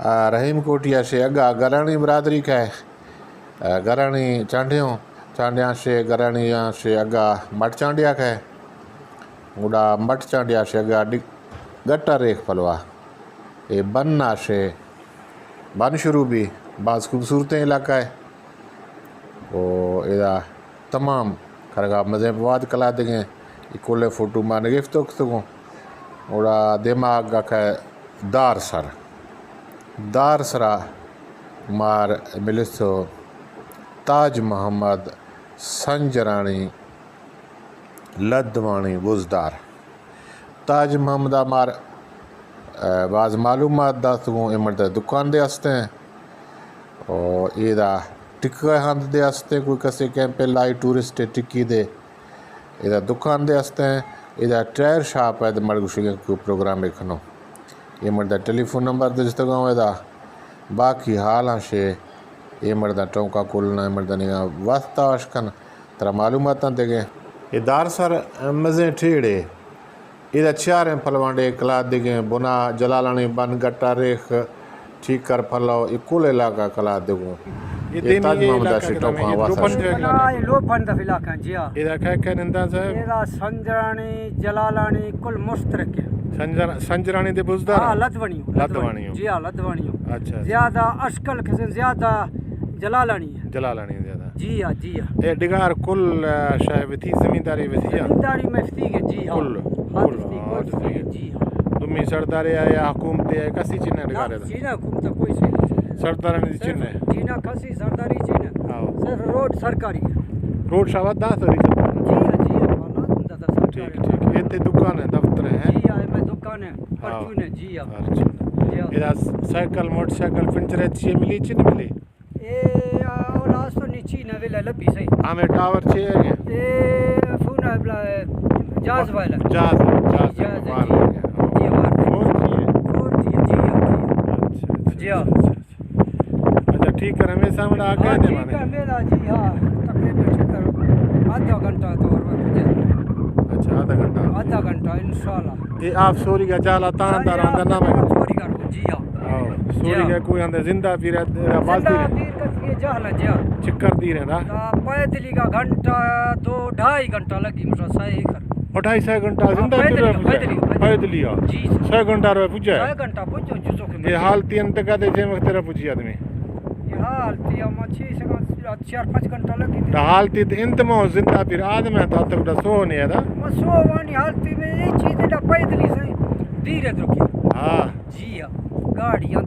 रहीम कोटिया से अगा गरानी बरादरी का है। गरानी चांडियों चांडिया से गरानिया से अगा मठ चांडिया का है। उड़ा मठ चांडिया से अगा गट्टा रेख पलवा ये बनना से बन शुरू भी बाज़ खूबसूरत इलाका है। वो इधर तमाम खरगा मज़े वाद कला देंगे इकोले फ़ोटो मान गिफ्ट तो उड़ा दिमाग का दार सरा मार मिलिसो ताज मोहम्मद संजरानी लदवानी बुजदार ताज मोहम्मद मार बाज़ मालूमात दातुओं इमरदा दुकान दे हस्ते हैं और इदा टिक्का हंद दे हस्ते कोई कसे कैंपे लाई टूरिस्ट टिक्की दे इदा दुकान दे हस्ते हैं इदा टायर शॉप है मड़गुशिगे को प्रोग्राम देखनो ये मर्दा टेलीफोन नंबर दे जस्तो गाँव इदा बाकी हाल से ये मर्दा टोंका कुलना मर्दा निगा वास्ता अशकन तरा मालूमात देगे ये दार सर मज़े ठेड़े इधर चार फलवांडे कला दिगे बुना जलालानी बन गट्टा रेख ठीक कर फलाओ इकुल इलाका कला दिगो ये ताज मोहम्मद से टोका वासा लो बंद इलाका जी हां इधर क्या नंदा साहब इधर संजरानी जलालानी कुल मुश्तरक है संजरानी दे बुजदार हां लदवानी जी हां लदवानी अच्छा ज्यादा अशकल से ज्यादा जलालानी ज्यादा जी हां ए डिगार कुल शायद थी जमींदारी में थी के जी हां कुल जी हां तुम्ही सरदारे या हुकूमत है कसी चिन्ह डिगारे चीना हुकूमत कोई से सरदारानी चिन्ह चीना कसी सरदारी चिन्ह हां सिर्फ रोड सरकारी रोड शाबाद दास जी हां माना ठीक ये दुकान है दफ्तर है जी हां मैं दुकान है परचून है जी हां इधर साइकिल मोटरसाइकिल पंचर अच्छी मिली चिन्ह मिली ए औलास तो नीची न वेला लबी सही हमें टावर छे है ए फोन है जहाज वाला जहाज जी वार फोर जी हां अच्छा ठीक है हमें सामने आ गए थे माने मेरा जी हां तकरीबन आधा घंटा तो और मुझे अच्छा आधा घंटा इंशाल्लाह ये आप सोरी का जाला तान तार अंदर नाम है सोरी का जी हां सोरी का कोई अंदर जिंदा फिर आवाज दी ये जहला जी चिक्कर दी रहे ना पैदली का घंटा 2-2.5 घंटा लगी मुझे सही कर 2.5 घंटा जिंदा पैदली जी 6 घंटा रे पुजा 6 घंटा पुजो जुसो के ये हाल 3 तक दे जे वक्त रे पुजी आदमी ये हाल ती मच्छी से 4-5 घंटा लगी तो हाल ती इंतमो जिंदा फिर आदमी तो तक सो नहीं है सो वानी हालती में ये चीज पैदली सही धीरे रुकी हां जी हां गाड़ियां